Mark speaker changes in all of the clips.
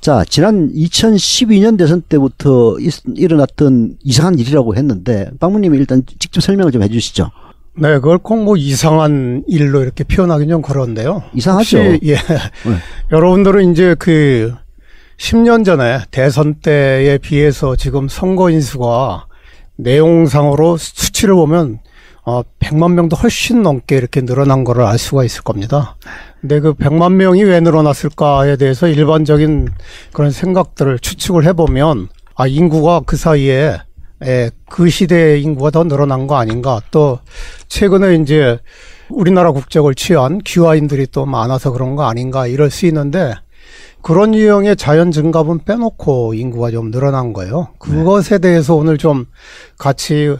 Speaker 1: 자, 지난 2012년 대선 때부터 일어났던 이상한 일이라고 했는데 박무님이 일단 직접 설명을 좀 해주시죠.
Speaker 2: 네, 그걸 꼭 뭐 이상한 일로 이렇게 표현하기는 좀 그런데요.
Speaker 1: 이상하죠.
Speaker 2: 혹시, 예. 네. 여러분들은 이제 10년 전에 대선 때에 비해서 지금 선거 인수가 내용상으로 수치를 보면 100만 명도 훨씬 넘게 이렇게 늘어난 거를 알 수가 있을 겁니다. 근데 그 100만 명이 왜 늘어났을까에 대해서 일반적인 그런 생각들을 추측을 해보면 인구가 그 사이에 그 시대의 인구가 더 늘어난 거 아닌가. 또 최근에 이제 우리나라 국적을 취한 귀화인들이 또 많아서 그런 거 아닌가 이럴 수 있는데 그런 유형의 자연 증가분 빼놓고 인구가 좀 늘어난 거예요. 그것에 대해서 오늘 좀 같이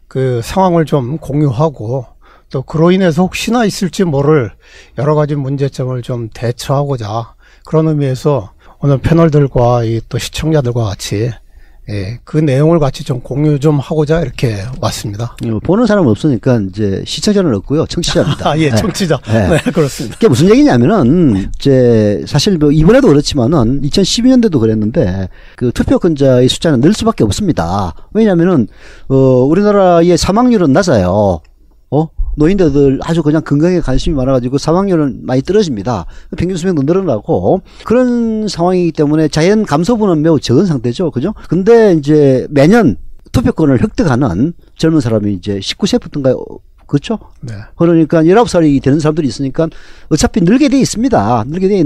Speaker 2: 그 상황을 좀 공유하고 또 그로 인해서 혹시나 있을지 모를 여러 가지 문제점을 좀 대처하고자 그런 의미에서 오늘 패널들과 또 시청자들과 같이 그 내용을 같이 좀 공유 좀 하고자 이렇게 왔습니다.
Speaker 1: 보는 사람 없으니까 이제 시청자는 없고요. 청취자입니다.
Speaker 2: 예, 청취자.
Speaker 1: 네.
Speaker 2: 네, 그렇습니다.
Speaker 1: 그게 무슨 얘기냐면은 이제 사실 뭐 이번에도 그렇지만은 2012년대도 그랬는데 그 투표권자의 숫자는 늘 수밖에 없습니다. 왜냐면은 우리나라의 사망률은 낮아요. 노인들 아주 그냥 건강에 관심이 많아가지고 사망률은 많이 떨어집니다. 평균 수명도 늘어나고 그런 상황이기 때문에 자연 감소분은 매우 적은 상태죠. 그죠? 근데 이제 매년 투표권을 획득하는 젊은 사람이 이제 19세부터인가요? 그렇죠?
Speaker 2: 네.
Speaker 1: 그러니까 19살이 되는 사람들이 있으니까 어차피 늘게 돼 있습니다. 늘게 돼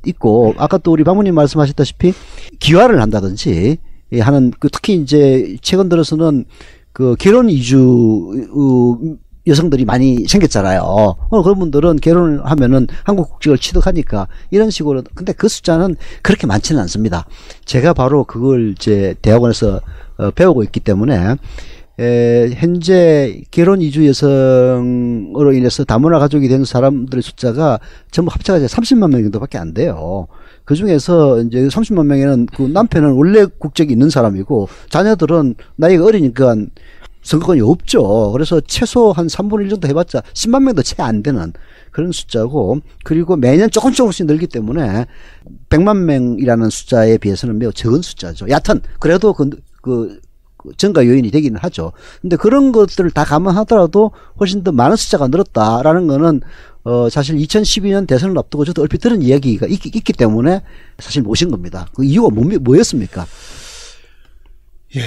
Speaker 1: 있고 아까 또 우리 박무님 말씀하셨다시피 기화를 한다든지 하는 특히 이제 최근 들어서는 그 결혼 이주 여성들이 많이 생겼잖아요. 그런 분들은 결혼을 하면은 한국 국적을 취득하니까 이런 식으로. 근데 그 숫자는 그렇게 많지는 않습니다. 제가 바로 그걸 이제 대학원에서 배우고 있기 때문에 현재 결혼 이주 여성으로 인해서 다문화 가족이 된 사람들의 숫자가 전부 합쳐가지고 30만 명 정도밖에 안 돼요. 그 중에서 이제 30만 명에는 그 남편은 원래 국적이 있는 사람이고 자녀들은 나이가 어리니까 선거권이 없죠. 그래서 최소 한 3분의 1 정도 해봤자 10만 명도 채 안 되는 그런 숫자고, 그리고 매년 조금씩 늘기 때문에 100만 명이라는 숫자에 비해서는 매우 적은 숫자죠. 여하튼 그래도 그 증가 요인이 되기는 하죠. 근데 그런 것들을 다 감안하더라도 훨씬 더 많은 숫자가 늘었다라는 거는 사실 2012년 대선을 앞두고 저도 얼핏 들은 이야기가 있기 때문에 사실 모신 겁니다. 그 이유가 뭐였습니까?
Speaker 2: 예,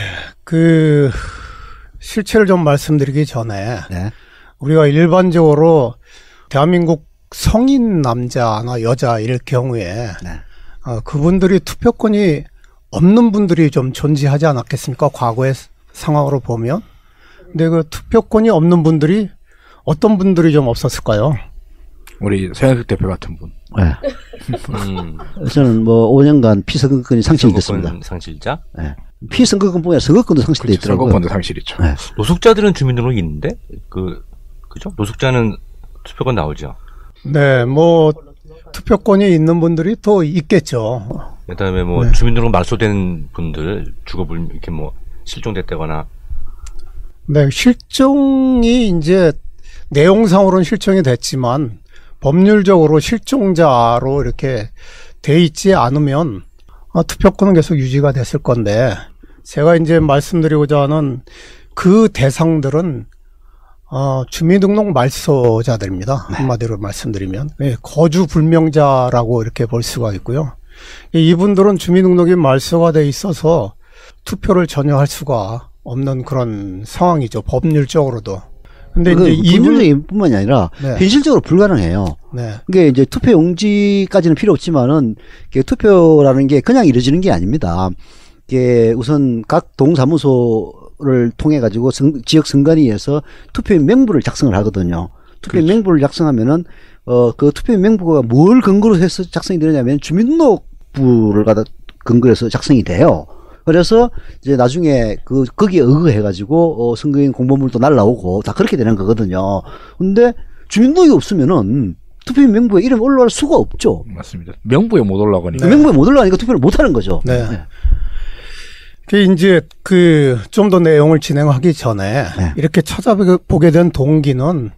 Speaker 2: 실체를 좀 말씀드리기 전에
Speaker 1: 네.
Speaker 2: 우리가 일반적으로 대한민국 성인 남자나 여자일 경우에
Speaker 1: 네.
Speaker 2: 그분들이 투표권이 없는 분들이 좀 존재하지 않았겠습니까? 과거의 상황으로 보면. 근데 그 투표권이 없는 분들이 어떤 분들이 좀 없었을까요?
Speaker 3: 우리 서현석 대표 같은 분.
Speaker 1: 네. 저는 뭐 5년간 피선거권이 상실됐습니다.
Speaker 4: 선거권 상실자?
Speaker 1: 네. 피선거권뿐 아니라 선거권도 상실돼 있더라고요.
Speaker 3: 선거권도 상실이죠.
Speaker 1: 네.
Speaker 4: 노숙자들은 주민등록이 있는데 그죠? 노숙자는 투표권 나오죠.
Speaker 2: 네, 뭐 투표권이 있는 분들이 또 있겠죠.
Speaker 4: 그다음에 뭐
Speaker 2: 네.
Speaker 4: 주민등록 말소된 분들 이렇게 뭐 실종됐다거나.
Speaker 2: 네, 실종이 이제 내용상으로는 실종이 됐지만 법률적으로 실종자로 이렇게 돼 있지 않으면 투표권은 계속 유지가 됐을 건데, 제가 이제 말씀드리고자 하는 그 대상들은 주민등록 말소자들입니다.
Speaker 1: 네.
Speaker 2: 한마디로 말씀드리면 거주 불명자라고 이렇게 볼 수가 있고요. 이분들은 주민등록이 말소가 돼 있어서 투표를 전혀 할 수가 없는 그런 상황이죠. 법률적으로도. 근데 이제
Speaker 1: 법률적인 뿐만이 아니라
Speaker 2: 네.
Speaker 1: 현실적으로 불가능해요.
Speaker 2: 네.
Speaker 1: 그게 이제 투표 용지까지는 필요 없지만은 투표라는 게 그냥 이루어지는 게 아닙니다. 이게 우선 각 동사무소를 통해 가지고 지역 선관위에서 투표인 명부를 작성을 하거든요. 투표인
Speaker 3: 그렇죠.
Speaker 1: 명부를 작성하면은 그 투표인 명부가 뭘 근거로 해서 작성이 되느냐면 주민등록부를 근거로 해서 작성이 돼요. 그래서 이제 나중에 거기에 의거해 가지고 선거인 공보물도 날라오고 다 그렇게 되는 거거든요. 근데 주민등록이 없으면은 투표인 명부에 이름 올라갈 수가 없죠.
Speaker 3: 맞습니다. 명부에 못 올라가니까.
Speaker 1: 네. 명부에 못 올라가니까 투표를 못 하는 거죠.
Speaker 2: 네. 이제 좀 더 내용을 진행하기 전에
Speaker 1: 네.
Speaker 2: 이렇게 찾아보게 된 동기는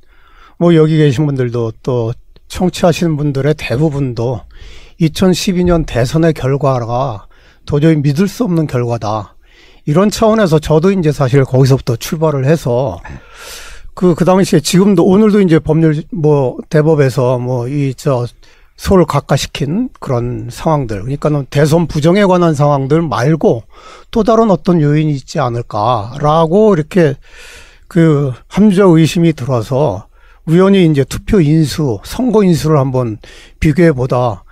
Speaker 2: 뭐 여기 계신 분들도 또 청취하시는 분들의 대부분도 2012년 대선의 결과가 도저히 믿을 수 없는 결과다. 이런 차원에서 저도 이제 사실 거기서부터 출발을 해서 그 당시에 지금도 오늘도 이제 법률 대법에서 소를 각하시킨 그런 상황들, 그러니까는 대선 부정에 관한 상황들 말고 또 다른 어떤 요인이 있지 않을까라고 이렇게 그 합리적 의심이 들어서 우연히 이제 투표 인수, 선거 인수를 한번 비교해 보다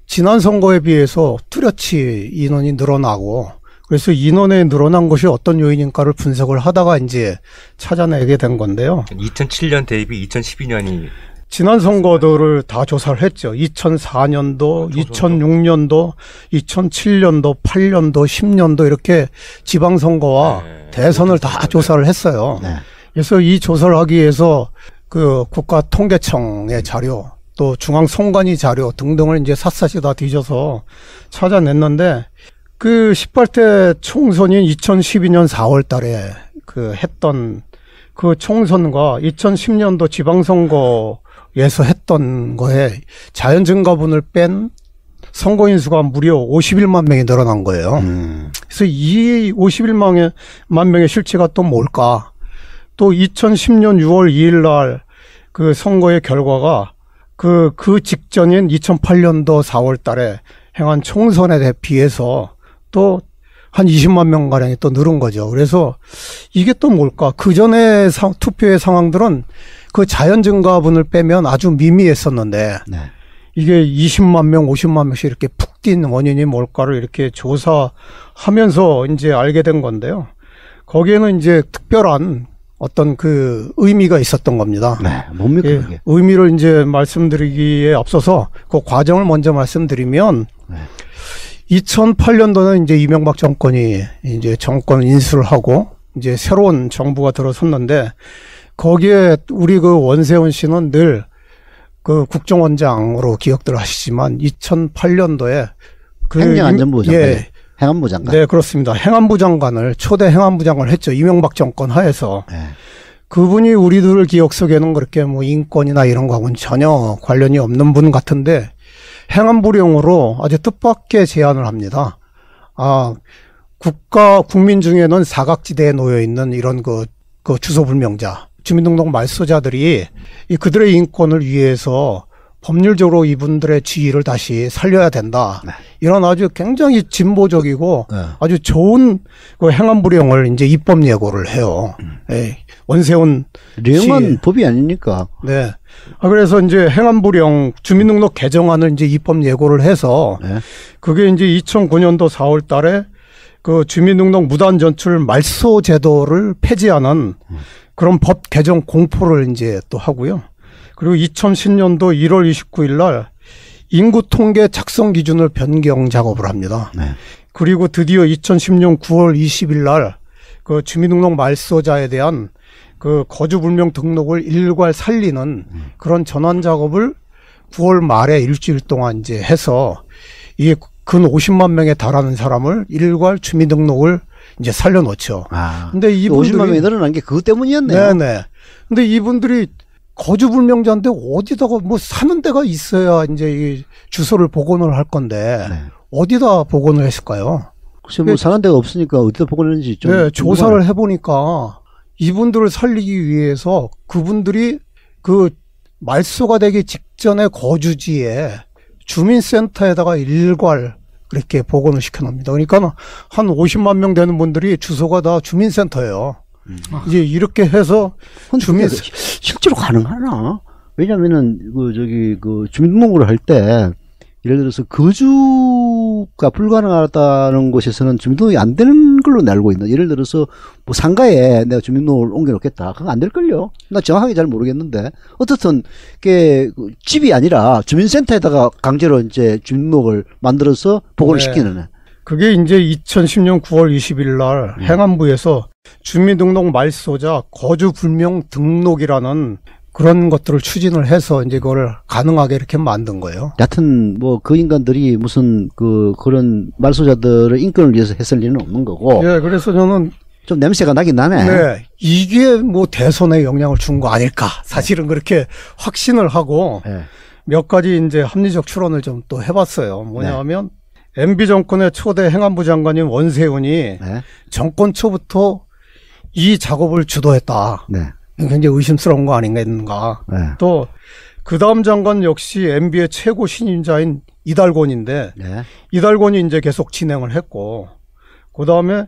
Speaker 2: 지난 선거에 비해서 뚜렷이 인원이 늘어나고 그래서 인원에 늘어난 것이 어떤 요인인가를 분석을 하다가 이제 찾아내게 된 건데요.
Speaker 4: 2007년 대비 2012년이
Speaker 2: 지난 선거들을 다 조사를 했죠. 2004년도, 2006년도, 2007년도, 8년도, 10년도 이렇게 지방선거와 대선을 다 조사를 했어요. 네. 그래서 이 조사를 하기 위해서 그 국가통계청의 자료, 또 중앙선관위 자료 등등을 이제 샅샅이 다 뒤져서 찾아냈는데 그 18대 총선인 2012년 4월 달에 그 했던 그 총선과 2010년도 지방선거에서 했던 거에 자연증가분을 뺀 선거인 수가 무려 51만 명이 늘어난 거예요. 그래서 이 51만 명의 실체가 또 뭘까? 또 2010년 6월 2일 날 그 선거의 결과가 그 직전인 2008년도 4월 달에 행한 총선에 비해서 또 한 20만 명가량이 또 늘은 거죠. 그래서 이게 또 뭘까? 그 전에 투표의 상황들은 그 자연증가분을 빼면 아주 미미했었는데 네. 이게 20만 명, 50만 명씩 이렇게 푹 뛴 원인이 뭘까를 이렇게 조사하면서 이제 알게 된 건데요. 거기에는 이제 특별한 어떤 그 의미가 있었던 겁니다.
Speaker 1: 네, 뭡니까 그게?
Speaker 2: 의미를 이제 말씀드리기에 앞서서 그 과정을 먼저 말씀드리면 네. 2008년도는 이제 이명박 정권이 이제 정권 인수를 하고 이제 새로운 정부가 들어섰는데 거기에 우리 그 원세훈 씨는 늘 그 국정원장으로 기억들 하시지만 2008년도에 그
Speaker 1: 행정안전부 장관, 행안부 장관.
Speaker 2: 네, 그렇습니다. 행안부 장관을 초대 행안부 장관을 했죠. 이명박 정권 하에서. 네. 그분이 우리들 기억 속에는 그렇게 뭐 인권이나 이런 거하고는 전혀 관련이 없는 분 같은데 행안부령으로 아주 뜻밖의 제안을 합니다. 국민 중에는 사각지대에 놓여 있는 이런 그 주소불명자, 주민등록 말소자들이 그들의 인권을 위해서 법률적으로 이분들의 지위를 다시 살려야 된다. 네. 이런 아주 굉장히 진보적이고 네. 아주 좋은 그 행안부령을 이제 입법 예고를 해요. 원세훈
Speaker 1: 령은 법이 아니니까.
Speaker 2: 네. 그래서 이제 행안부령 주민등록 개정안을 이제 입법 예고를 해서 네. 그게 이제 2009년도 4월 달에 그 주민등록 무단 전출 말소 제도를 폐지하는 그런 법 개정 공포를 이제 또 하고요. 그리고 2010년도 1월 29일 날 인구 통계 작성 기준을 변경 작업을 합니다. 네. 그리고 드디어 2010년 9월 20일 날 그 주민등록 말소자에 대한 그 거주불명 등록을 일괄 살리는 그런 전환 작업을 9월 말에 일주일 동안 이제 해서 이게 근 50만 명에 달하는 사람을 일괄 주민등록을 이제 살려놓죠. 근데 이분들이
Speaker 1: 50만 명이 늘어난 게 그것 때문이었네요.
Speaker 2: 네네. 근데 이분들이 거주불명자인데 어디다가 뭐 사는 데가 있어야 이제 이 주소를 복원을 할 건데 네. 어디다 복원을 했을까요?
Speaker 1: 글쎄 뭐 사는 데가 없으니까 어디다 복원했는지 좀.
Speaker 2: 네, 조사를 해보니까 이분들을 살리기 위해서 그분들이 그 말소가 되기 직전에 거주지에 주민센터에다가 일괄 그렇게 복원을 시켜놓습니다. 그러니까 한 50만 명 되는 분들이 주소가 다 주민센터예요. 이제 이렇게 해서
Speaker 1: 실제로 가능하나? 왜냐면은 그 주민등록을 할 때 예를 들어서 거주가 불가능하다는 곳에서는 주민등록이 안 되는 걸로 알고 있는. 예를 들어서 뭐 상가에 내가 주민등록을 옮겨놓겠다. 그건 안 될걸요? 나 정확하게 잘 모르겠는데 어떻든 그게 집이 아니라 주민센터에다가 강제로 이제 주민등록을 만들어서 복원을 시키는.
Speaker 2: 그게 이제 2010년 9월 20일 날 행안부에서 주민등록 말소자 거주불명 등록이라는 그런 것들을 추진을 해서 이제 그걸 가능하게 이렇게 만든 거예요.
Speaker 1: 여하튼 뭐 그 인간들이 무슨 그런 말소자들의 인권을 위해서 했을 리는 없는 거고.
Speaker 2: 예, 그래서 저는
Speaker 1: 좀 냄새가 나긴 나네.
Speaker 2: 네, 이게 뭐 대선에 영향을 준 거 아닐까. 사실은 그렇게 확신을 하고. 네. 몇 가지 이제 합리적 추론을 좀 또 해봤어요. 뭐냐면 MB 정권의 초대 행안부 장관인 원세훈이
Speaker 1: 네.
Speaker 2: 정권 초부터 이 작업을 주도했다.
Speaker 1: 네.
Speaker 2: 굉장히 의심스러운 거 아닌가.
Speaker 1: 네.
Speaker 2: 또 그 다음 장관 역시 MB의 최고 신임자인 이달권인데
Speaker 1: 네.
Speaker 2: 이달권이 이제 계속 진행을 했고 그 다음에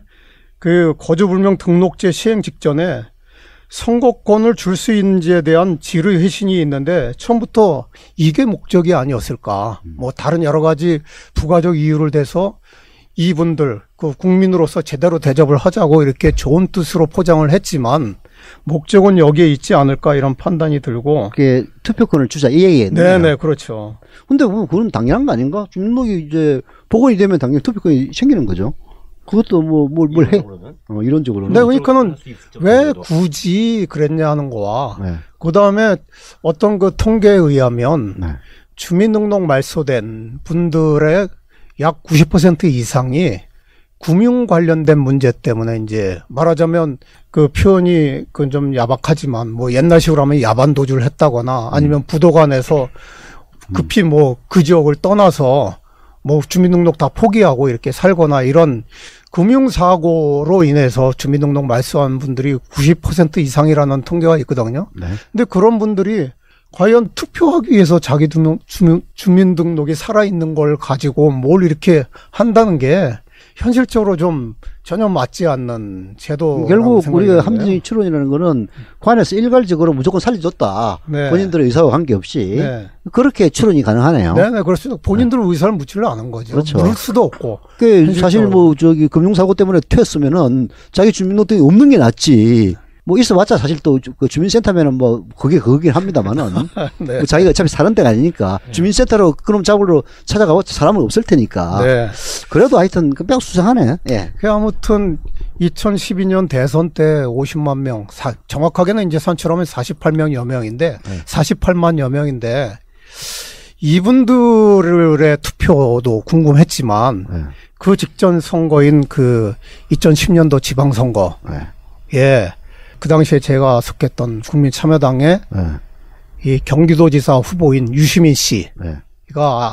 Speaker 2: 그 거주불명 등록제 시행 직전에 선거권을 줄 수 있는지에 대한 질의 회신이 있는데 처음부터 이게 목적이 아니었을까. 뭐 다른 여러 가지 부가적 이유를 대서 이분들 그 국민으로서 제대로 대접을 하자고 이렇게 좋은 뜻으로 포장을 했지만 목적은 여기에 있지 않을까 이런 판단이 들고.
Speaker 1: 그게 투표권을 주자 이 얘기였네요.
Speaker 2: 네네 그렇죠.
Speaker 1: 근데 뭐 그건 당연한 거 아닌가? 주민등록이 이제 복원이 되면 당연히 투표권이 생기는 거죠. 그것도 뭐 뭘 해? 이론적으로는.
Speaker 2: 네, 그러니까는 왜 굳이 그랬냐 하는 거와
Speaker 1: 네.
Speaker 2: 그 다음에 어떤 그 통계에 의하면
Speaker 1: 네.
Speaker 2: 주민등록 말소된 분들의 약 90% 이상이 금융 관련된 문제 때문에 이제 말하자면 그 표현이 그 좀 야박하지만 뭐 옛날식으로 하면 야반 도주를 했다거나 아니면 부도간에서 급히 뭐 그 지역을 떠나서 뭐 주민등록 다 포기하고 이렇게 살거나 이런 금융사고로 인해서 주민등록 말소한 분들이 90% 이상이라는 통계가 있거든요.
Speaker 1: 네.
Speaker 2: 근데 그런 분들이 과연 투표하기 위해서 자기 주민등록이 살아있는 걸 가지고 뭘 이렇게 한다는 게 현실적으로 좀 전혀 맞지 않는 제도.
Speaker 1: 결국 우리가 합리적인 추론이라는 거는 관에서 일괄적으로 무조건 살려줬다.
Speaker 2: 네.
Speaker 1: 본인들의 의사와 관계없이.
Speaker 2: 네.
Speaker 1: 그렇게 추론이 가능하네요.
Speaker 2: 네네, 그렇습니다. 본인들 의사를 묻지를 않은 거죠.
Speaker 1: 그렇죠.
Speaker 2: 물을 수도 없고.
Speaker 1: 사실 뭐 금융사고 때문에 퇴했으면은 자기 주민등록이 없는 게 낫지. 뭐 있어봤자 사실 또 그 주민센터면은 뭐 그거긴 합니다만은
Speaker 2: 네.
Speaker 1: 뭐 자기가 어차피 사는 데가 아니니까 주민센터로 그놈 잡으러 찾아가봤자 사람은 없을 테니까.
Speaker 2: 네.
Speaker 1: 그래도 하여튼 뼈 수상하네. 예.
Speaker 2: 그 아무튼 2012년 대선 때 50만 명, 정확하게는 이제 선처럼은 48명여 명인데 48만여 명인데 이분들의 투표도 궁금했지만 그 직전 선거인 그 2010년도 지방선거 예. 그 당시에 제가 속했던 국민참여당의 이 경기도지사 후보인 유시민 씨가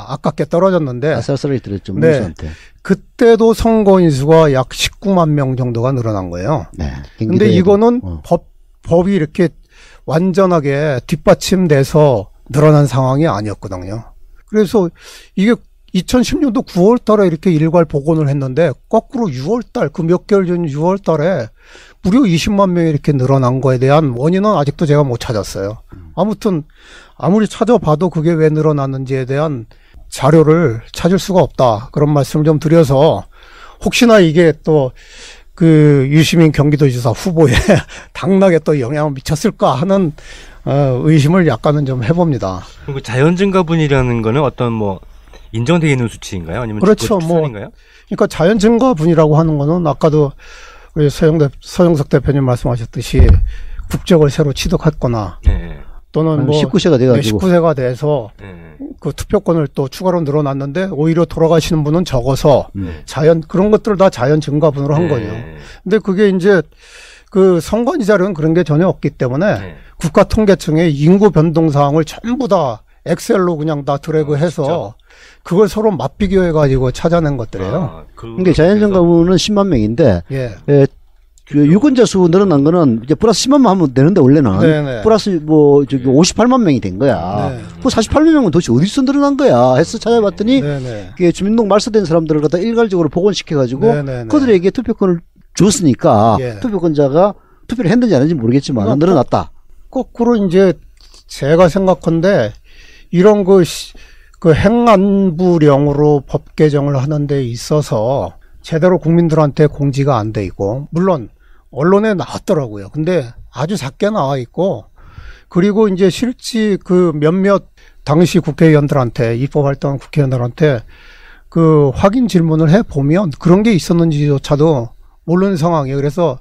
Speaker 2: 아깝게 떨어졌는데
Speaker 1: 아슬아슬하게 들었죠.
Speaker 2: 네.
Speaker 1: 민주한테.
Speaker 2: 그때도 선거 인수가 약 19만 명 정도가 늘어난 거예요.
Speaker 1: 네.
Speaker 2: 근데 이거는 법이 이렇게 완전하게 뒷받침돼서 늘어난 상황이 아니었거든요. 그래서 이게 2010년도 9월 달에 이렇게 일괄 복원을 했는데 거꾸로 6월 달, 그 몇 개월 전 6월 달에 무려 20만 명이 이렇게 늘어난 거에 대한 원인은 아직도 제가 못 찾았어요. 아무튼 아무리 찾아봐도 그게 왜 늘어났는지에 대한 자료를 찾을 수가 없다. 그런 말씀을 좀 드려서 혹시나 이게 또 그 유시민 경기도지사 후보에 당락에 또 영향을 미쳤을까 하는 의심을 약간은 좀 해봅니다.
Speaker 4: 그리고 자연증가분이라는 거는 어떤 뭐 인정되어 있는 수치인가요? 아니면
Speaker 2: 그렇죠.
Speaker 4: 추산인가요?
Speaker 2: 그러니까 자연증가분이라고 하는 거는 아까도 우리 서영석 대표님 말씀하셨듯이 국적을 새로 취득했거나 또는 뭐
Speaker 1: 19세가 돼가지고
Speaker 2: 19세가 돼서 그 투표권을 또 추가로 늘어났는데 오히려 돌아가시는 분은 적어서 그런 것들을 다 자연 증가분으로 한 거죠. 근데 그게 이제 그 선관위 자료는 그런 게 전혀 없기 때문에 국가통계청의 인구 변동 사항을 전부 다 엑셀로 그냥 다 드래그해서 그걸 서로 맞비교해가지고 찾아낸 것들이에요.
Speaker 1: 그러니까 자연 증가분은 10만 명인데 유권자 수 늘어난 거는 이제 플러스 10만만 하면 되는데 원래는
Speaker 2: 네네.
Speaker 1: 플러스 뭐 58만 명이 된 거야. 그 48만 명은 도대체 어디서 늘어난 거야 해서 찾아봤더니 그게 주민등록 말소된 사람들을 갖다 일괄적으로 복원시켜가지고 그들에게 투표권을 줬으니까 투표권자가 투표를 했는지 안 했는지 모르겠지만 그러니까 늘어났다.
Speaker 2: 거꾸로 이제 제가 생각한데 이런 그 행안부령으로 법 개정을 하는 데 있어서 제대로 국민들한테 공지가 안 돼 있고 물론 언론에 나왔더라고요. 근데 아주 작게 나와 있고 그리고 이제 실제 그 몇몇 당시 국회의원들한테 입법 활동한 국회의원들한테 그 확인 질문을 해 보면 그런 게 있었는지조차도 모르는 상황이에요. 그래서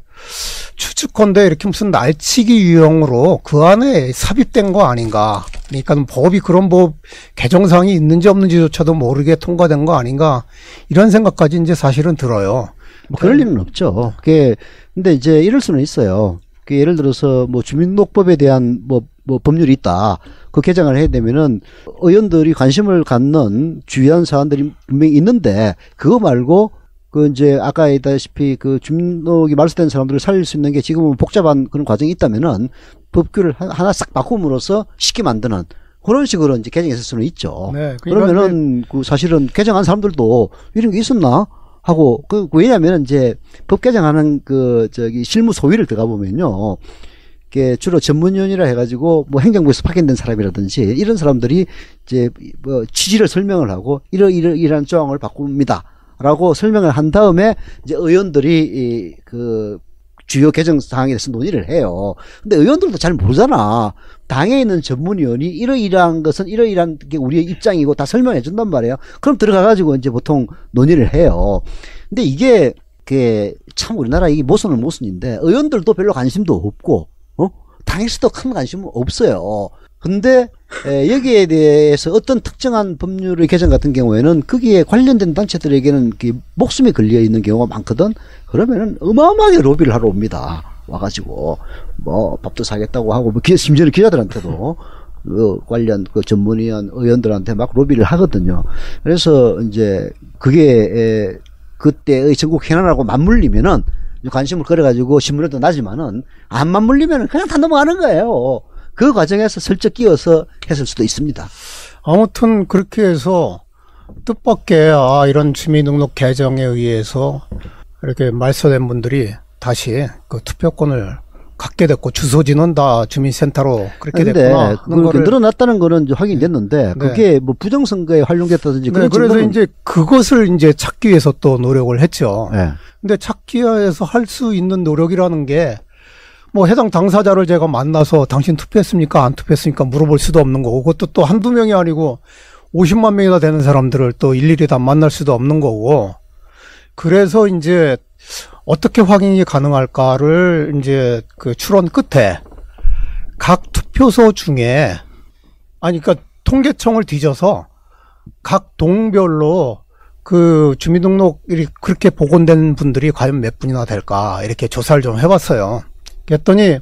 Speaker 2: 추측컨대 이렇게 무슨 날치기 유형으로 그 안에 삽입된 거 아닌가. 그러니까 법이 그런 법 개정사항이 있는지 없는지조차도 모르게 통과된 거 아닌가. 이런 생각까지 이제 사실은 들어요.
Speaker 1: 뭐 그럴 일은 없죠. 그게 근데 이제 이럴 수는 있어요. 그 예를 들어서 뭐 주민등록법에 대한 뭐 뭐 법률이 있다. 그 개정을 해야 되면은 의원들이 관심을 갖는 주요한 사안들이 분명히 있는데 그거 말고 그 이제 아까 얘기했다시피 그 주민등록이 말소된 사람들을 살릴 수 있는 게 지금은 복잡한 그런 과정이 있다면은 법규를 하나 싹 바꿈으로써 쉽게 만드는 그런 식으로 이제 개정했을 수는 있죠.
Speaker 2: 네, 그러니까
Speaker 1: 그러면은 그 사실은 개정한 사람들도 이런 게 있었나 하고 왜냐하면 이제 법 개정하는 그 저기 실무 소위를 들어가 보면요. 이게 주로 전문위원이라 해가지고 뭐 행정부에서 파견된 사람이라든지 이런 사람들이 이제 뭐 취지를 설명을 하고 이러이러이러한 조항을 바꿉니다. 라고 설명을 한 다음에 이제 의원들이 그 주요 개정 사항에 대해서 논의를 해요. 근데 의원들도 잘 모르잖아. 당에 있는 전문위원이 이러이러한 것은 이러이러한 게 우리의 입장이고 다 설명해 준단 말이에요. 그럼 들어가가지고 이제 보통 논의를 해요. 근데 이게 참 우리나라 이게 모순은 모순인데 의원들도 별로 관심도 없고, 당에서도 큰 관심은 없어요. 근데 여기에 대해서 어떤 특정한 법률의 개정 같은 경우에는 거기에 관련된 단체들에게는 목숨이 걸려 있는 경우가 많거든. 그러면은 어마어마하게 로비를 하러 옵니다. 와가지고 뭐 밥도 사겠다고 하고 뭐 심지어는 기자들한테도 그 관련 그 전문위원 의원들한테 막 로비를 하거든요. 그래서 이제 그게 그때의 전국 현안하고 맞물리면은 관심을 끌어가지고 신문에도 나지만은 안 맞물리면은 그냥 다 넘어가는 거예요. 그 과정에서 슬쩍 끼어서 했을 수도 있습니다.
Speaker 2: 아무튼 그렇게 해서 뜻밖의 이런 주민등록 개정에 의해서 이렇게 말소된 분들이 다시 그 투표권을 갖게 됐고 주소지는 다 주민센터로 그렇게 됐구나.
Speaker 1: 그렇게 늘어났다는 거는 이제 확인됐는데 그게 뭐 부정선거에 활용됐다든지
Speaker 2: 그런 그래서 이제 그것을 이제 찾기 위해서 또 노력을 했죠.
Speaker 1: 네.
Speaker 2: 근데 찾기 위해서 할 수 있는 노력이라는 게 뭐 해당 당사자를 제가 만나서 당신 투표했습니까? 안 투표했습니까? 물어볼 수도 없는 거고 그것도 또 한두 명이 아니고 50만 명이나 되는 사람들을 또 일일이 다 만날 수도 없는 거고 그래서 이제 어떻게 확인이 가능할까를 이제 그 추론 끝에 각 투표소 중에 그러니까 통계청을 뒤져서 각 동별로 그 주민등록이 그렇게 복원된 분들이 과연 몇 분이나 될까 이렇게 조사를 좀 해봤어요. 그랬더니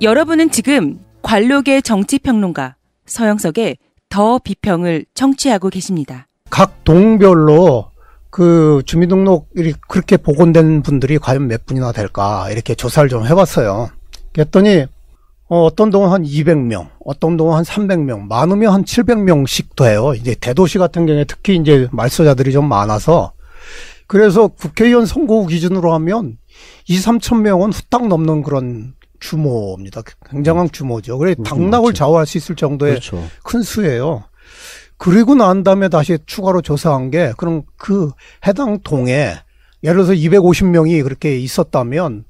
Speaker 5: 여러분은 지금 관록의 정치평론가 서영석의 더 비평을 청취하고 계십니다.
Speaker 2: 각 동별로 그 주민등록이 그렇게 복원된 분들이 과연 몇 분이나 될까 이렇게 조사를 좀 해봤어요. 그랬더니 어떤 동은 한 200명, 어떤 동은 한 300명, 많으면 한 700명씩 돼요. 이제 대도시 같은 경우에 특히 이제 말소자들이 좀 많아서 그래서 국회의원 선거구 기준으로 하면 2-3천 명은 후딱 넘는 그런 규모입니다. 굉장한 규모죠. 그래 당락을 좌우할 수 있을 정도의
Speaker 1: 그렇죠.
Speaker 2: 큰 수예요. 그리고 난 다음에 다시 추가로 조사한 게 그럼 그 해당 동에 예를 들어서 250명이 그렇게 있었다면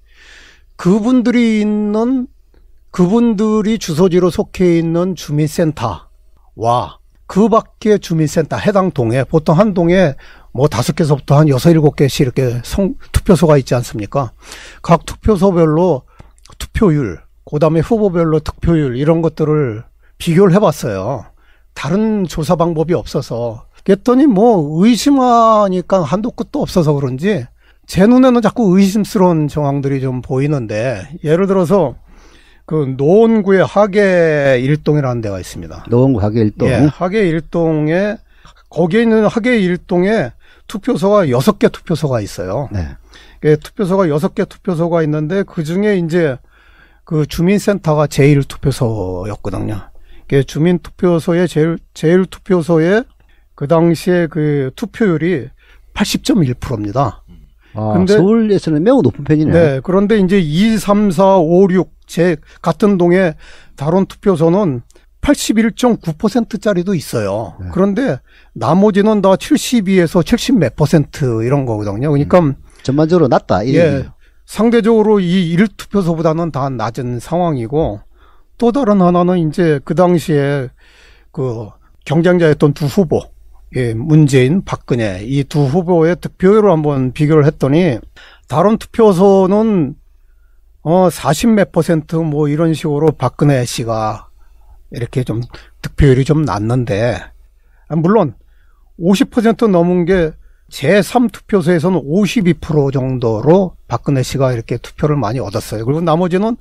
Speaker 2: 그분들이 주소지로 속해 있는 주민센터와 그 밖의 주민센터 해당 동에 보통 한 동에 뭐 5개서부터 한 6, 7개씩 이렇게 투표소가 있지 않습니까? 각 투표소별로 투표율, 그 다음에 후보별로 득표율 이런 것들을 비교를 해봤어요. 다른 조사 방법이 없어서. 그랬더니 뭐 의심하니까 한도 끝도 없어서 그런지 제 눈에는 자꾸 의심스러운 정황들이 좀 보이는데 예를 들어서 그 노원구의 하계 일동이라는 데가 있습니다.
Speaker 1: 노원구 하계 일동.
Speaker 2: 예, 하계 일동에 거기에 있는 하계 일동에 투표소가 6개 투표소가 있어요.
Speaker 1: 네.
Speaker 2: 투표소가 6개 투표소가 있는데 그 중에 이제 그 주민센터가 제1투표소였거든요. 주민투표소의 제1투표소의 그 당시에 그 투표율이 80.1%입니다.
Speaker 1: 근데 서울에서는 매우 높은 편이네요.
Speaker 2: 네. 그런데 이제 2, 3, 4, 5, 6 제 같은 동에 다른 투표소는 81.9%짜리도 있어요. 네. 그런데 나머지는 다 72에서 70 몇 % 이런 거거든요. 그러니까
Speaker 1: 전반적으로 낮다.
Speaker 2: 예. 상대적으로 이 1투표소보다는 다 낮은 상황이고 또 다른 하나는 이제 그 당시에 그 경쟁자였던 두 후보, 예, 문재인, 박근혜 이 두 후보의 득표율을 한번 비교를 했더니 다른 투표소는 40 몇 퍼센트 뭐 이런 식으로 박근혜 씨가 이렇게 좀 득표율이 좀 낮는데, 물론 50% 넘은 게 제3투표소에서는 52% 정도로 박근혜 씨가 이렇게 투표를 많이 얻었어요. 그리고 나머지는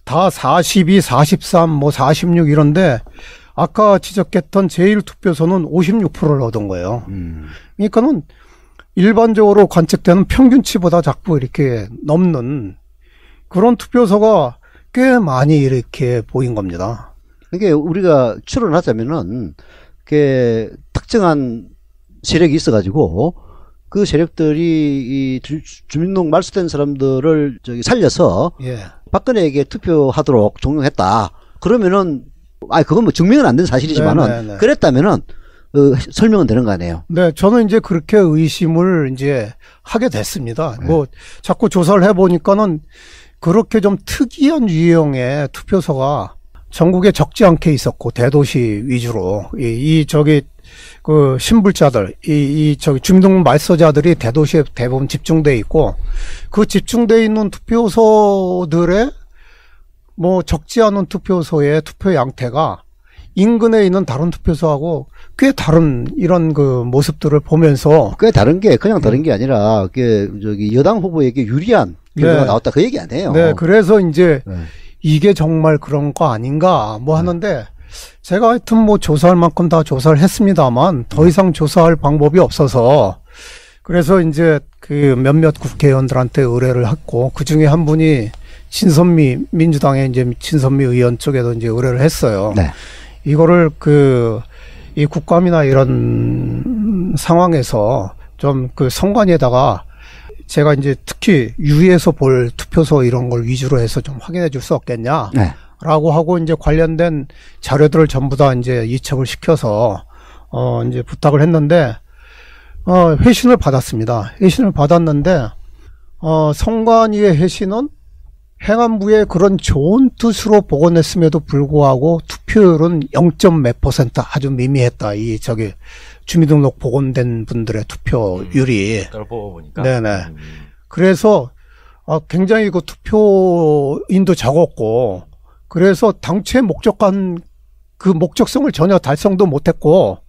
Speaker 2: 다 42, 43, 뭐 46 이런데, 아까 지적했던 제1투표소는 56%를 얻은 거예요. 그러니까는 일반적으로 관측되는 평균치보다 자꾸 이렇게 넘는 그런 투표소가 꽤 많이 이렇게 보인 겁니다.
Speaker 1: 이게 우리가 추론하자면은 그 특정한 세력이 있어가지고 그 세력들이 이 주민등록 말소된 사람들을 살려서
Speaker 2: 예.
Speaker 1: 박근혜에게 투표하도록 종용했다. 그러면은 그건 뭐 증명은 안 된 사실이지만은
Speaker 2: 네네네.
Speaker 1: 그랬다면은 설명은 되는 거 아니에요.
Speaker 2: 네, 저는 이제 그렇게 의심을 이제 하게 됐습니다. 뭐 자꾸 조사를 해보니까는 그렇게 좀 특이한 유형의 투표소가 전국에 적지 않게 있었고, 대도시 위주로 그 신불자들, 주민등록 말소자들이 대도시에 대부분 집중돼 있고, 그 집중돼 있는 투표소들의 뭐 적지 않은 투표소의 투표 양태가 인근에 있는 다른 투표소하고 꽤 다른 이런 그 모습들을 보면서,
Speaker 1: 꽤 다른 게 그냥 다른 게 아니라 여당 후보에게 유리한 결과가 나왔다, 그 얘기 아니에요.
Speaker 2: 네, 그래서 이제 이게 정말 그런 거 아닌가 뭐 하는데, 제가 하여튼 뭐 조사할 만큼 다 조사를 했습니다만 더 이상 조사할 방법이 없어서, 그래서 이제 그 몇몇 국회의원들한테 의뢰를 했고, 그 중에 한 분이 민주당의 이제 친선미 의원 쪽에도 이제 의뢰를 했어요.
Speaker 1: 네.
Speaker 2: 이거를 이 국감이나 이런 상황에서 좀 그 선관위에다가 제가 이제 특히 유의해서 볼 투표소 이런 걸 위주로 해서 좀 확인해 줄 수 없겠냐.
Speaker 1: 네.
Speaker 2: 라고 하고 이제 관련된 자료들을 전부 다 이제 이첩을 시켜서, 이제 부탁을 했는데, 회신을 받았습니다. 회신을 받았는데, 선관위의 회신은 행안부의 그런 좋은 뜻으로 복원했음에도 불구하고 투표율은 0. 몇 %, 아주 미미했다. 주민등록 복원된 분들의 투표율이.
Speaker 4: 보고 보니까.
Speaker 2: 네네. 그래서, 굉장히 그 투표인도 적었고, 그래서 당초에 목적한 그 목적성을 전혀 달성도 못했고,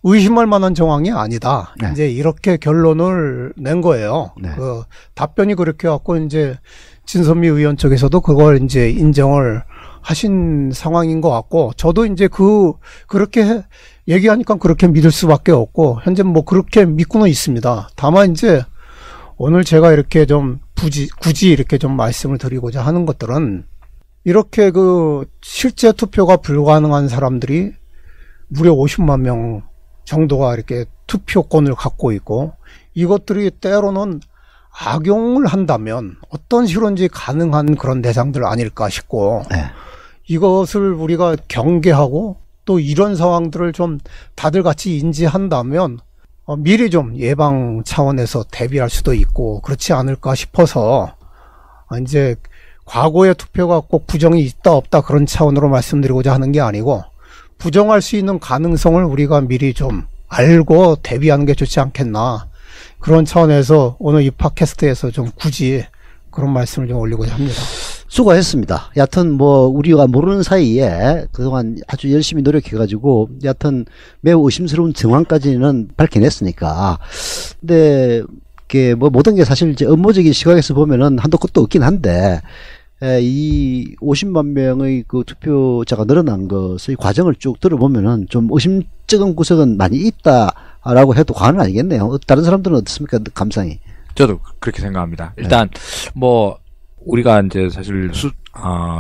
Speaker 2: 의심할 만한 정황이 아니다.
Speaker 1: 네.
Speaker 2: 이제 이렇게 결론을 낸 거예요.
Speaker 1: 네.
Speaker 2: 그 답변이 그렇게 갖고 이제 진선미 의원 쪽에서도 그걸 이제 인정을 하신 상황인 것 같고, 저도 이제 그렇게 얘기하니까 그렇게 믿을 수밖에 없고, 현재 뭐 그렇게 믿고는 있습니다. 다만 이제 오늘 제가 이렇게 좀 굳이 이렇게 좀 말씀을 드리고자 하는 것들은, 이렇게 실제 투표가 불가능한 사람들이 무려 50만 명 정도가 이렇게 투표권을 갖고 있고, 이것들이 때로는 악용을 한다면 어떤 식으로인지 가능한 그런 대상들 아닐까 싶고,
Speaker 1: 네.
Speaker 2: 이것을 우리가 경계하고 또 이런 상황들을 좀 다들 같이 인지한다면 미리 좀 예방 차원에서 대비할 수도 있고 그렇지 않을까 싶어서, 이제 과거의 투표가 꼭 부정이 있다 없다 그런 차원으로 말씀드리고자 하는 게 아니고, 부정할 수 있는 가능성을 우리가 미리 좀 알고 대비하는 게 좋지 않겠나, 그런 차원에서 오늘 이 팟캐스트에서 좀 굳이 그런 말씀을 좀 올리고자 합니다.
Speaker 1: 수고했습니다. 여하튼 뭐 우리가 모르는 사이에 그동안 아주 열심히 노력해가지고 여하튼 매우 의심스러운 정황까지는 밝혀냈으니까. 근데 이게 뭐 모든 게 사실 이제 업무적인 시각에서 보면은 한도 끝도 없긴 한데, 이 50만 명의 그 투표자가 늘어난 것의 과정을 쭉 들어보면은 좀 의심쩍은 구석은 많이 있다라고 해도 과언은 아니겠네요. 다른 사람들은 어떻습니까? 감상이.
Speaker 3: 저도 그렇게 생각합니다. 일단 뭐 우리가 이제 사실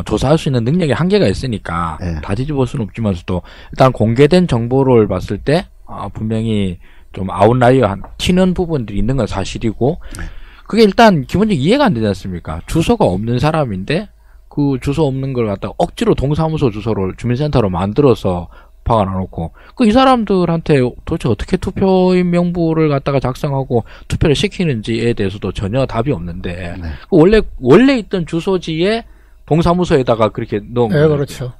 Speaker 3: 조사할 수 있는 능력의 한계가 있으니까
Speaker 1: 네.
Speaker 3: 다 뒤집을 수는 없지만서도 일단 공개된 정보를 봤을 때 분명히 좀 아웃라이어 튀는 부분들이 있는 건 사실이고, 그게 일단 기본적으로 이해가 안 되지 않습니까? 주소가 없는 사람인데 그 주소 없는 걸 갖다가 억지로 동사무소 주소를 주민센터로 만들어서 박아놔놓고, 이 사람들한테 도대체 어떻게 투표인 명부를 갖다가 작성하고 투표를 시키는지에 대해서도 전혀 답이 없는데,
Speaker 1: 네.
Speaker 3: 원래 있던 주소지에 동사무소에다가 그렇게 넣은
Speaker 2: 네,
Speaker 3: 거예요.
Speaker 2: 그렇죠.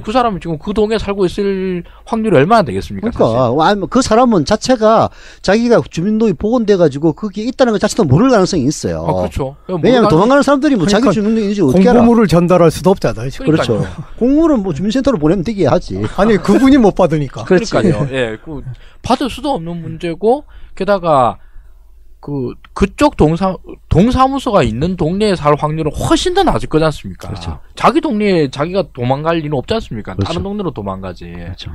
Speaker 3: 그 사람이 지금 그 동에 살고 있을 확률이 얼마나 되겠습니까?
Speaker 1: 그러니까 아니, 그 사람은 자체가 자기가 주민등록이 복원돼가지고 거기에 있다는 것 자체도 모를 가능성이 있어요.
Speaker 3: 아, 그렇죠.
Speaker 1: 왜냐하면 도망가는 사람들이 뭐
Speaker 2: 그러니까
Speaker 1: 자기 주민등록인지 어떻게 알아?
Speaker 2: 공보물을 전달할 수도 없잖아요. 지금.
Speaker 1: 그렇죠. 공물은 뭐 주민센터로 보내면 되게 하지.
Speaker 2: 아니 그분이 못 받으니까.
Speaker 1: 그렇지.
Speaker 3: 그러니까요. 예, 받을 수도 없는 문제고 게다가 그쪽 동사무소가 있는 동네에 살 확률은 훨씬 더 낮을 거지 않습니까?
Speaker 1: 그렇죠.
Speaker 3: 자기 동네에 자기가 도망갈 일은 없지 않습니까?
Speaker 1: 그렇죠.
Speaker 3: 다른 동네로 도망가지.
Speaker 1: 그렇죠.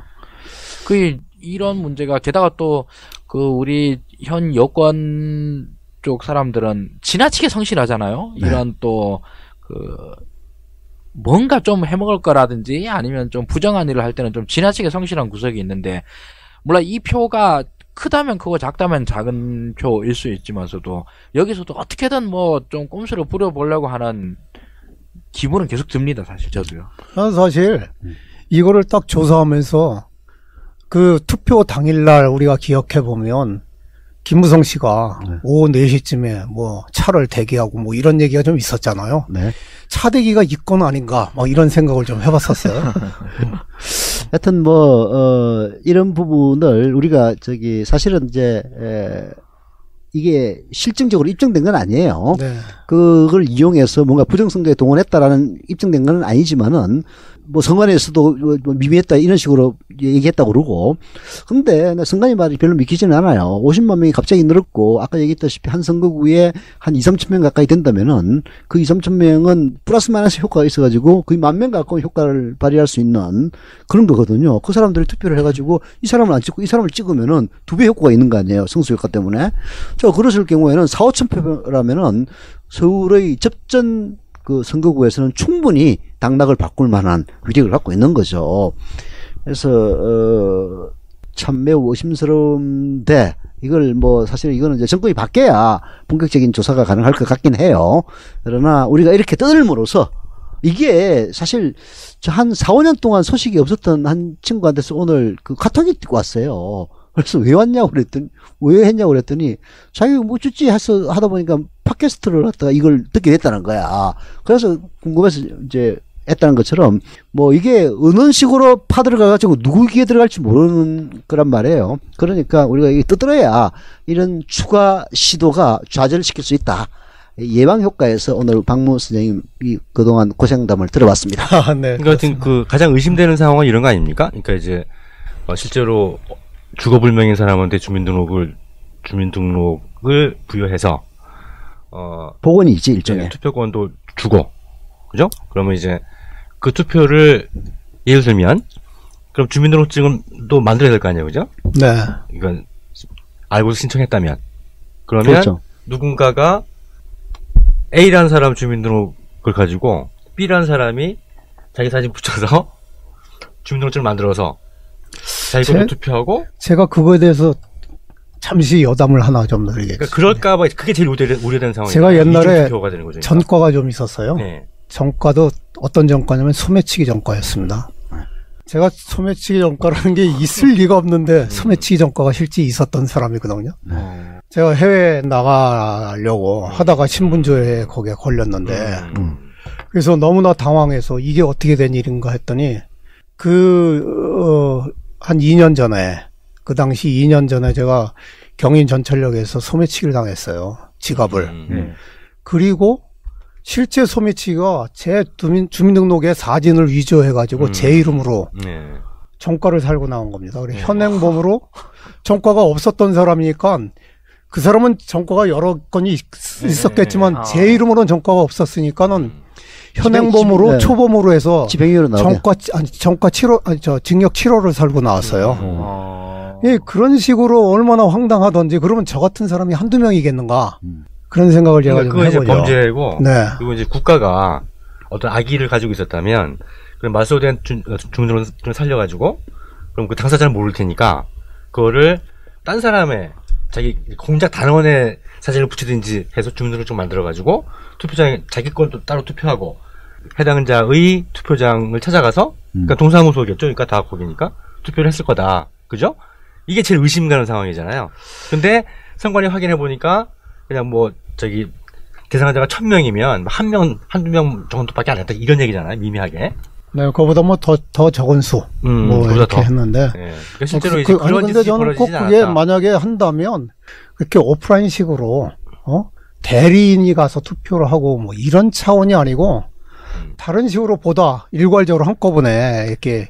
Speaker 3: 이런 문제가 게다가 또 우리 현 여권 쪽 사람들은 지나치게 성실하잖아요.
Speaker 1: 네.
Speaker 3: 이런 뭔가 좀 해먹을 거라든지 아니면 좀 부정한 일을 할 때는 좀 지나치게 성실한 구석이 있는데 물론 이 표가 크다면 크고 작다면 작은 표일 수 있지만서도 여기서도 어떻게든 뭐 좀 꼼수를 부려보려고 하는 기분은 계속 듭니다. 사실 저도요.
Speaker 2: 난 사실 이거를 딱 조사하면서 그 투표 당일날 우리가 기억해 보면 김무성 씨가
Speaker 1: 네.
Speaker 2: 오후 4시쯤에 뭐 차를 대기하고 뭐 이런 얘기가 좀 있었잖아요.
Speaker 1: 네.
Speaker 2: 차 대기가 있건 아닌가 뭐 이런 생각을 좀 해봤었어요.
Speaker 1: 하여튼 이런 부분을 우리가 사실은 이제 이게 실증적으로 입증된 건 아니에요.
Speaker 2: 네.
Speaker 1: 그걸 이용해서 뭔가 부정선거에 동원했다라는 입증된 건 아니지만은 뭐 선관위에서도 뭐 미미했다 이런 식으로 얘기했다고 그러고. 근데 선관위 말이 별로 믿기지는 않아요. 50만 명이 갑자기 늘었고 아까 얘기했다시피 한 선거구에 한 2, 3천 명 가까이 된다면은 그 2, 3천 명은 플러스 마이너스 효과가 있어가지고 거의 10,000명 가까운 효과를 발휘할 수 있는 그런 거거든요. 그 사람들이 투표를 해가지고 이 사람을 안 찍고 이 사람을 찍으면은 2배 효과가 있는 거 아니에요. 성수 효과 때문에. 그랬을 경우에는 4, 5천 표라면은 서울의 접전 선거구에서는 충분히 당락을 바꿀 만한 위력을 갖고 있는 거죠. 그래서 참 매우 의심스러운데 이걸 사실 이거는 이제 정권이 바뀌어야 본격적인 조사가 가능할 것 같긴 해요. 그러나 우리가 이렇게 떠들므로써 이게 사실 한 4, 5년 동안 소식이 없었던 한 친구한테서 오늘 카톡이 왔어요. 그래서 왜 왔냐고 그랬더니, 왜 했냐고 그랬더니, 자기가 뭐 쭈찌 하다 보니까 팟캐스트를 갖다가 이걸 듣게 됐다는 거야. 그래서 궁금해서 이제 했다는 것처럼, 이게 어느 식으로 파들어가가지고 누구 귀에 들어갈지 모르는 거란 말이에요. 그러니까 우리가 이게 떠들어야 이런 추가 시도가 좌절을 시킬 수 있다. 예방 효과에서 오늘 박무 선생님이 그동안 고생담을 들어봤습니다.
Speaker 2: 네.
Speaker 4: 그러니까 지금 가장 의심되는 상황은 이런 거 아닙니까? 그러니까 이제 실제로 주거불명인 사람한테 주민등록을 부여해서
Speaker 1: 복원이 있지 일종의.
Speaker 4: 네, 투표권도 주고 그죠? 그러면 이제 그 투표를 예를 들면 그럼 주민등록증도 만들어야 될 거 아니에요, 그죠?
Speaker 2: 네.
Speaker 4: 이건 알고 신청했다면 그러면
Speaker 1: 그렇죠.
Speaker 4: 누군가가 A라는 사람 주민등록을 가지고 B라는 사람이 자기 사진 붙여서 주민등록증을 만들어서 자기 걸로 투표하고.
Speaker 2: 제가 그거에 대해서 잠시 여담을 하나 좀 드리겠습니다.
Speaker 4: 그러니까 그럴까봐 그게 제일 우려되는 상황이에요.
Speaker 2: 제가 옛날에
Speaker 4: 투표가 되는 거죠,
Speaker 2: 전과가 좀 있었어요.
Speaker 4: 네.
Speaker 2: 전과도 어떤 전과냐면 소매치기 전과였습니다. 제가 소매치기 전과라는 게 있을 리가 없는데 소매치기 전과가 실제 있었던 사람이거든요. 제가 해외 나가려고 하다가 신분조회에 거기에 걸렸는데 그래서 너무나 당황해서 이게 어떻게 된 일인가 했더니 한 2년 전에 그 당시 2년 전에 제가 경인 전철역에서 소매치기를 당했어요. 지갑을. 그리고 실제 소매치기가 제 주민등록에 사진을 위조해가지고 제 이름으로 전과를 살고 나온 겁니다. 그래 현행범으로 전과가 없었던 사람이니까 그 사람은 전과가 여러 건이 있었겠지만 제 이름으로는 전과가 없었으니까는 현행범으로 초범으로 해서
Speaker 1: 집행유예로 나오게.
Speaker 2: 전과 7호 징역 7호를 살고 나왔어요. 예, 그런 식으로 얼마나 황당하던지 그러면 저 같은 사람이 한두 명이겠는가 그런 생각을 제가 좀 해보죠.
Speaker 4: 그거 이제 범죄고
Speaker 2: 네.
Speaker 4: 그리고 이제 국가가 어떤 악의를 가지고 있었다면 그럼 말소된 주민등록을 살려가지고 그럼 그 당사자는 모를 테니까 그거를 딴 사람의 자기 공작 단원의 사진을 붙이든지 해서 주민등록을 좀 만들어가지고 투표장에 자기 걸도 따로 투표하고 해당자의 투표장을 찾아가서 그러니까 동사무소겠죠. 그러니까 다 거기니까 투표를 했을 거다. 그죠? 이게 제일 의심 가는 상황이잖아요. 근데 선관위 확인해 보니까 그냥 대상자가 1000명이면 한 명, 한두 명 정도밖에 안 했다. 이런 얘기잖아요. 미미하게.
Speaker 2: 네, 그거보다 뭐 더 적은 수. 뭐
Speaker 4: 그보다
Speaker 2: 이렇게
Speaker 4: 더.
Speaker 2: 했는데.
Speaker 4: 네. 그러니까 실제로 이제
Speaker 2: 아니,
Speaker 4: 그런
Speaker 2: 근데
Speaker 4: 짓이
Speaker 2: 저는 꼭
Speaker 4: 벌어지진
Speaker 2: 그게
Speaker 4: 않았다.
Speaker 2: 만약에 한다면 그렇게 오프라인식으로 대리인이 가서 투표를 하고 뭐 이런 차원이 아니고 다른 식으로 보다 일괄적으로 한꺼번에 이렇게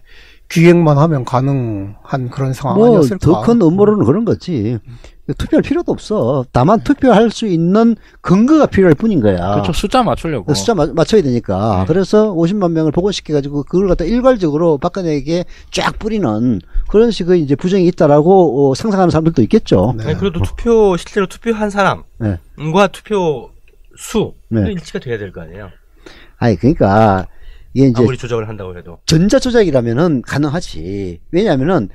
Speaker 2: 기획만 하면 가능한 그런 상황
Speaker 1: 뭐
Speaker 2: 아니었을까?
Speaker 1: 더 큰 음모론은 그런 거지. 투표할 필요도 없어. 다만 투표할 수 있는 근거가 필요할 뿐인 거야.
Speaker 3: 그렇죠. 숫자 맞추려고.
Speaker 1: 숫자 맞춰야 되니까.
Speaker 3: 네.
Speaker 1: 그래서 50만 명을 복원시켜가지고 그걸 갖다 일괄적으로 박근혜에게 쫙 뿌리는 그런 식의 이제 부정이 있다라고 상상하는 사람들도 있겠죠.
Speaker 2: 네.
Speaker 4: 아니, 그래도 실제로 투표한 사람과
Speaker 1: 네.
Speaker 4: 투표 수
Speaker 1: 네.
Speaker 4: 일치가 돼야 될 거 아니에요.
Speaker 1: 아니, 그러니까 이게 이제
Speaker 4: 아무리 조작을 한다고 해도.
Speaker 1: 전자조작이라면은 가능하지. 왜냐하면은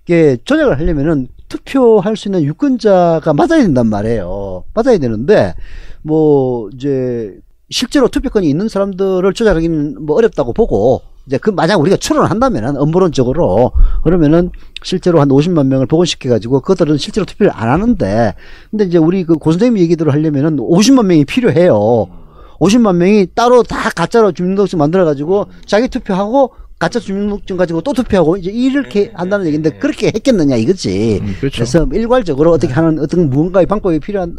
Speaker 1: 이게 조작을 하려면은 투표할 수 있는 유권자가 맞아야 된단 말이에요. 맞아야 되는데 뭐 이제 실제로 투표권이 있는 사람들을 조작하기는 뭐 어렵다고 보고 이제 그 만약 우리가 추론을 한다면은 음모론적으로 그러면은 실제로 한 50만 명을 복원시켜 가지고 그들은 실제로 투표를 안 하는데 근데 이제 우리 그 고 선생님 얘기대로 하려면은 50만 명이 필요해요. 50만 명이 따로 다 가짜로 주민등록증 만들어 가지고 자기 투표하고 가짜 주민등록증 가지고 또 투표하고 이제 이렇게 한다는 얘기인데 그렇게 했겠느냐 이거지.
Speaker 3: 그렇죠.
Speaker 1: 그래서 일괄적으로 어떻게 하는 어떤 무언가의 방법이 필요한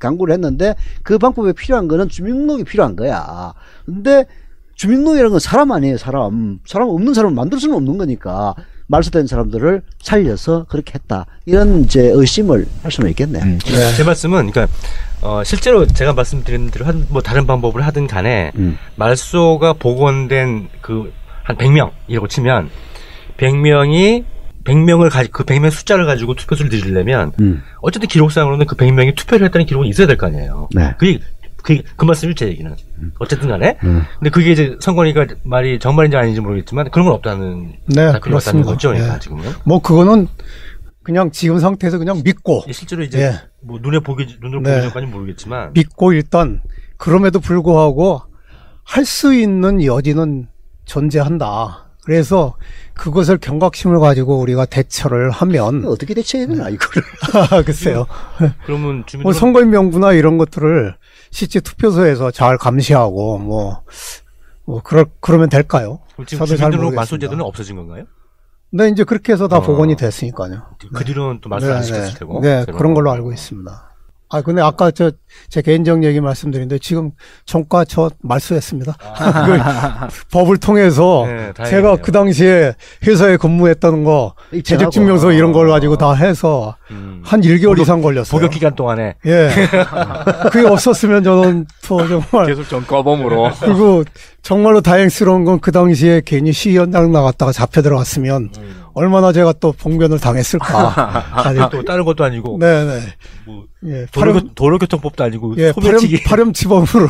Speaker 1: 강구를 했는데 그 방법에 필요한 거는 주민등록이 필요한 거야. 근데 주민등록이라는 건 사람 아니에요, 사람. 사람 없는 사람을 만들 수는 없는 거니까 말소된 사람들을 살려서 그렇게 했다. 이런 이제 의심을 할 수는 있겠네.
Speaker 2: 네.
Speaker 4: 제 말씀은 그러니까 실제로 제가 말씀드린 대로 뭐 다른 방법을 하든 간에 말소가 복원된 그 한 100명이라고 치면 100명을 가지고 그 100명 숫자를 가지고 투표수를 드리려면 어쨌든 기록상으로는 그 100명이 투표를 했다는 기록은 있어야 될 거 아니에요.
Speaker 1: 네.
Speaker 4: 그 말씀이 제 얘기는. 어쨌든 간에. 근데 그게 이제 선관위가 말이 정말인지 아닌지 모르겠지만 그런 건 없다는
Speaker 2: 네,
Speaker 4: 다 필요 없다는
Speaker 2: 그렇습니다.
Speaker 4: 거죠. 그러니까
Speaker 2: 네.
Speaker 4: 지금은.
Speaker 2: 뭐 그거는 그냥 지금 상태에서 그냥 믿고
Speaker 4: 실제로 이제
Speaker 2: 예.
Speaker 4: 뭐 눈으로 보기
Speaker 2: 네.
Speaker 4: 전까지는 모르겠지만
Speaker 2: 믿고 일단 그럼에도 불구하고 할 수 있는 여지는 존재한다. 그래서 그것을 경각심을 가지고 우리가 대처를 하면
Speaker 1: 어떻게 대처해야 되나 이거를.
Speaker 2: 글쎄요.
Speaker 4: 그러면
Speaker 2: 뭐 선거인 명부나 이런 것들을 실제 투표소에서 잘 감시하고 그러면 될까요?
Speaker 4: 지금
Speaker 2: 저도 잘
Speaker 4: 주민등록
Speaker 2: 모르겠습니다.
Speaker 4: 말소 제도는 없어진 건가요?
Speaker 2: 네, 이제 그렇게 해서 다 복원이 됐으니까요.
Speaker 4: 그 뒤로는 또 말소 안 시켰을 테고.
Speaker 2: 네,
Speaker 4: 새로.
Speaker 2: 그런 걸로 알고 있습니다. 아, 근데 아까 제 개인적 얘기 말씀드렸는데 지금 종가 저 말소했습니다. 그 법을 통해서
Speaker 4: 네, 다행이네요.
Speaker 2: 제가 그 당시에 회사에 근무했다는 거 재직증명서 이런 걸 가지고 다 해서 한 1개월 이상 걸렸어요.
Speaker 4: 복역 기간 동안에
Speaker 2: 예. 그게 없었으면 저는 또 정말
Speaker 3: 계속 전과범으로.
Speaker 2: 그리고 정말로 다행스러운 건 그 당시에 괜히 시위현장 나갔다가 잡혀 들어갔으면 얼마나 제가 또 봉변을 당했을까. 아니,
Speaker 4: 또 다른 것도 아니고
Speaker 2: 네네.
Speaker 4: 뭐
Speaker 2: 예,
Speaker 4: 도로교통법도 아니고
Speaker 2: 예,
Speaker 4: 소매치기
Speaker 2: 파렴치범으로